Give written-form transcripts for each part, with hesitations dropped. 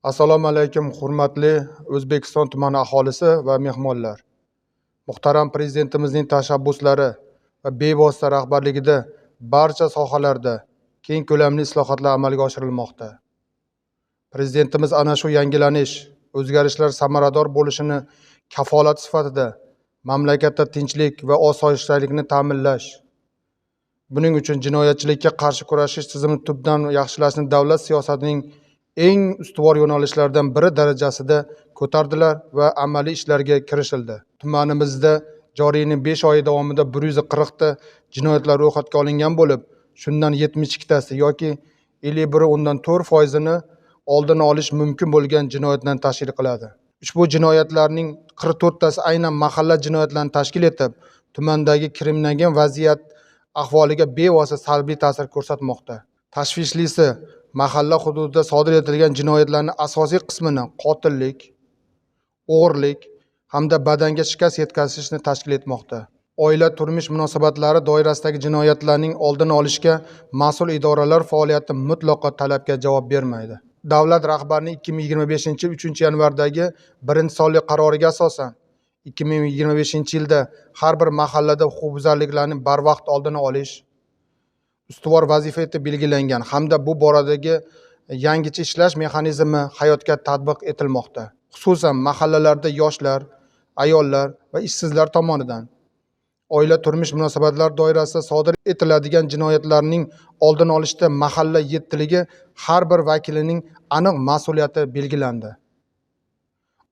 Assalomu alaykum, hurmatli O'zbekiston tumani aholisi va mehmonlar. Muhtaram prezidentimizning tashabbuslari va bevosita rahbarligida barcha sohalarda keng ko'lamli islohotlar amalga oshirilmoqda. Prezidentimiz ana shu yangilanish, o'zgarishlar samarador bo'lishini kafolat sifatida mamlakatda tinchlik va osoyishtalikni ta'minlash, buning uchun jinoyatchilikka qarshi kurashish tizimini tubdan yaxshilashni davlat siyosatining eng ustuvor yo'nalishlaridan biri darajasida ko'tardilar va amaliy ishlarga kirishildi. Tumanimizda joriy yilning 5 oyi davomida 140 ta jinoyatlar ro'yxatga olingan bo'lib, shundan 72 tasi yoki 51.4%ni oldini olish mumkin bo'lgan jinoyatlarni tashkil qiladi. Ushbu jinoyatlarning 44 tasi aynan mahalla jinoyatlarini tashkil etib, tumandagi kriminalgen vaziyat ahvoliga bevosita salbiy ta'sir ko'rsatmoqda. Tashvishlisi, mahalla hududida sodir etilgan jinoyatlarning asosiy qismini qotillik, o'g'irlik hamda badanga shikast yetkazishni tashkil etmoqda. Oila turmush munosabatlari doirasidagi jinoyatlarning oldini olishga mas'ul idoralar faoliyati mutlaqo talabga javob bermaydi. Davlat rahbarining 2025-yil 3-yanvardagi 1-sonli qaroriga asosan 2025-yilda har bir mahallada huquqbuzarliklarning barvaqt oldini olish ustuvor vazifa etib belgilangan hamda bu boradagi yangicha ishlash mexanizmi hayotga tatbiq etilmoqda. Xususan mahallalarda yoshlar, ayollar va ishsizlar tomonidan oila turmush munosabatlari doirasida sodir etiladigan jinoyatlarning oldini olishda mahalla yettiligi har bir vakilining aniq mas'uliyati belgilandi.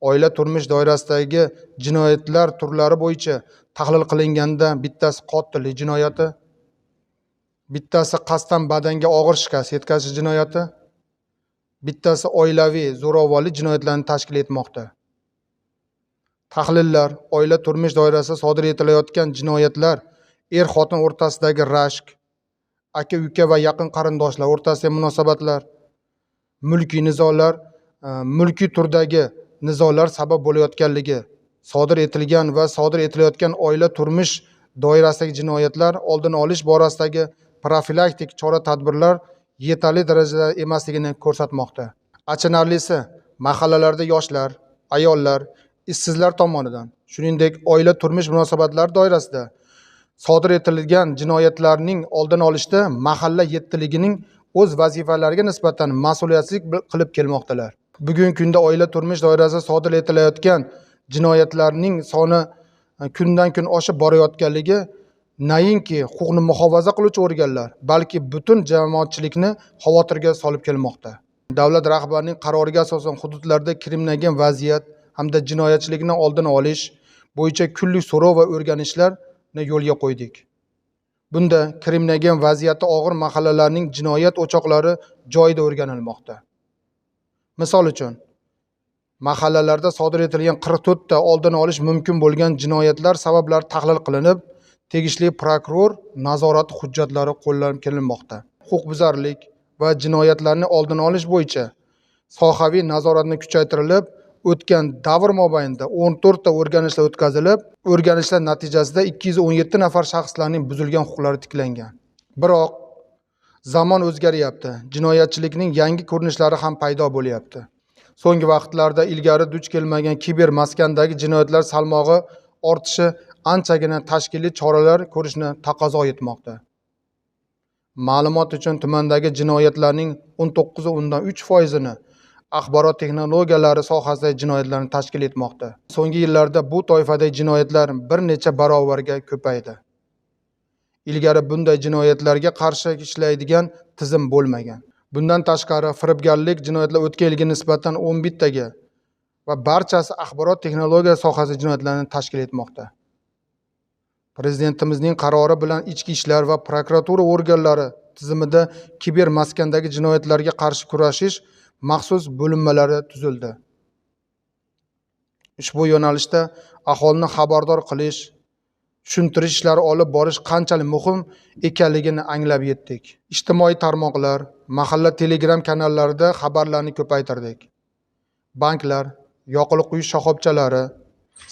Oila turmush doirasidagi jinoyatlar turlari bo'yicha tahlil qilinganda bittasi qotillik jinoyati, bittasi qasddan badanga og'ir shikast yetkazish jinoyati, bittasi oilaviy zo'ravonlik jinoyatlarini tashkil etmoqda. Tahlillar oila turmush doirasida sodir etilayotgan jinoyatlar er-xotin o'rtasidagi rashk, aka-uka va yaqin qarindoshlar o'rtasidagi munosabatlar, mulkiy nizolar, mulkiy turdagi nizolar sabab bo'layotganligi, sodir etilgan va sodir etilayotgan oila turmush doirasidagi jinoyatlar oldini olish borasidagi profilaktik chora-tadbirlar yetarli darajada emasligini ko'rsatmoqda. Achinarlisi, mahallalarda yoshlar, ayollar, ishsizlar tomonidan, shuningdek oila turmush munosabatlari doirasida sodir etilgan jinoyatlarning oldini olishda mahalla yettiligining o'z vazifalariga nisbatan mas'uliyatsizlik qilib kelmoqdalar. Bugungi kunda oila turmush doirasida sodir etilayotgan jinoyatlarning soni kundan kun oshib borayotganligi nainki huquqni muhofaza qiluvchi organlar, balki butun jamoatchilikni xavotirga solib kelmoqda. Davlat rahbarining qaroriga asosan hududlarda kriminalgen vaziyat hamda jinoyatchilikni oldini olish bo'yicha kunlik so'rov va o'rganishlarni yo'lga qo'ydik. Bunda kriminalgen vaziyati og'ir mahallalarning jinoyat o'choqlari joyida o'rganilmoqda. Misol uchun, mahallalarda sodir etilgan 44 ta oldini olish mumkin bo'lgan jinoyatlar sabablari tahlil qilinib, tegishli prokuror nazorati hujjatlari qo'llanib kelinmoqda. Huquqbuzarlik va jinoyatlarni oldini olish bo'yicha sohaviy nazoratni kuchaytirilib, o'tgan davr mobaynida 14 ta o'rganishlar o'tkazilib, o'rganishlar natijasida 217 nafar shaxslarning buzilgan huquqlari tiklangan. Biroq zamon o'zgaryapti, jinoyatchilikning yangi ko'rinishlari ham paydo bo'lyapti. So'nggi vaqtlarda ilgari duch kelmagan kiber maskandagi jinoyatlar salmog'i ortishi anchagina tashkiliy choralar ko'rishni taqozo etmoqda. Ma'lumot uchun tumandagi jinoyatlarning 19.3%ni axborot texnologiyalari sohasidagi jinoyatlarni tashkil etmoqda. So'nggi yillarda bu toifadagi jinoyatlar bir necha barobarga ko'paydi. Ilgari bunday jinoyatlarga qarshi ishlaydigan tizim bo'lmagan. Bundan tashqari, firibgarlik jinoyatlar o'tgan yilga nisbatan 11 taga va barchasi axborot texnologiya sohasidagi jinoyatlarni tashkil etmoqda. Prezidentimizning qarori bilan ichki ishlar va prokuratura organlari tizimida kiber maskandagi jinoyatlarga qarshi kurashish maxsus bo'linmalari tuzildi. Ushbu yo'nalishda aholini xabardor qilish, tushuntirish ishlari olib borish qanchalik muhim ekanligini anglab yetdik. Ijtimoiy tarmoqlar, mahalla Telegram kanallarida xabarlarni ko'paytirdik. Banklar, yoqilg'i quyish shoxobchalari,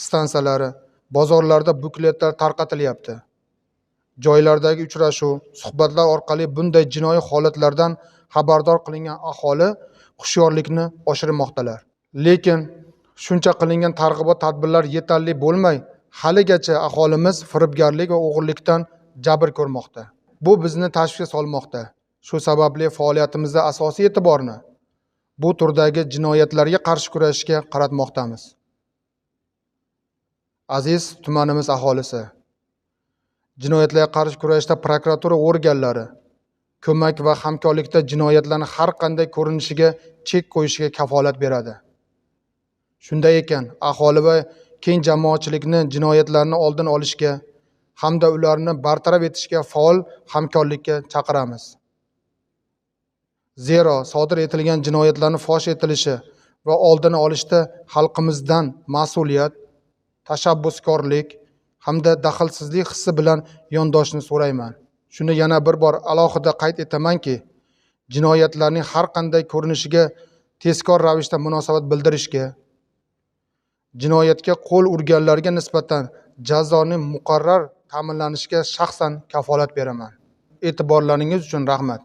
stansiyalari, bozorlarda bukletlar tarqatilyapti. Joylardagi uchrashuv, suhbatlar orqali bunday jinoiy holatlardan xabardor qilingan aholi hushyorlikni oshirmoqdalar. Lekin shuncha qilingan targ'ibot tadbirlar yetarli bo'lmay, haligacha aholimiz firibgarlik va o'g'irlikdan jabr ko'rmoqda. Bu bizni tashvishga solmoqda. Shu sababli faoliyatimizda asosiy e'tiborni bu turdagi jinoyatlarga qarshi kurashishga qaratmoqdamiz. Aziz tumanimiz aholisi, jinoyatlarga qarshi kurashda prokuratura organlari ko'mak va hamkorlikda jinoyatlarning har qanday ko'rinishiga chek qo'yishiga kafolat beradi. Shunday ekan, aholi va keng jamoatchilikni jinoyatlarni oldini olishga hamda ularni bartaraf etishga faol hamkorlikka chaqiramiz. Zero sodir etilgan jinoyatlarning fosh etilishi va oldini olishda xalqimizdan mas'uliyat, tashabbuskorlik hamda daxlsizlik hissi bilan yondoshni so'rayman. Shuni yana bir bor alohida qayd etamanki, jinoyatlarning har qanday ko'rinishiga tezkor ravishda munosabat bildirishga, jinoyatga qo'l urganlarga nisbatan jazoning muqarrar ta'minlanishiga shaxsan kafolat beraman. E'tiborlaringiz uchun rahmat.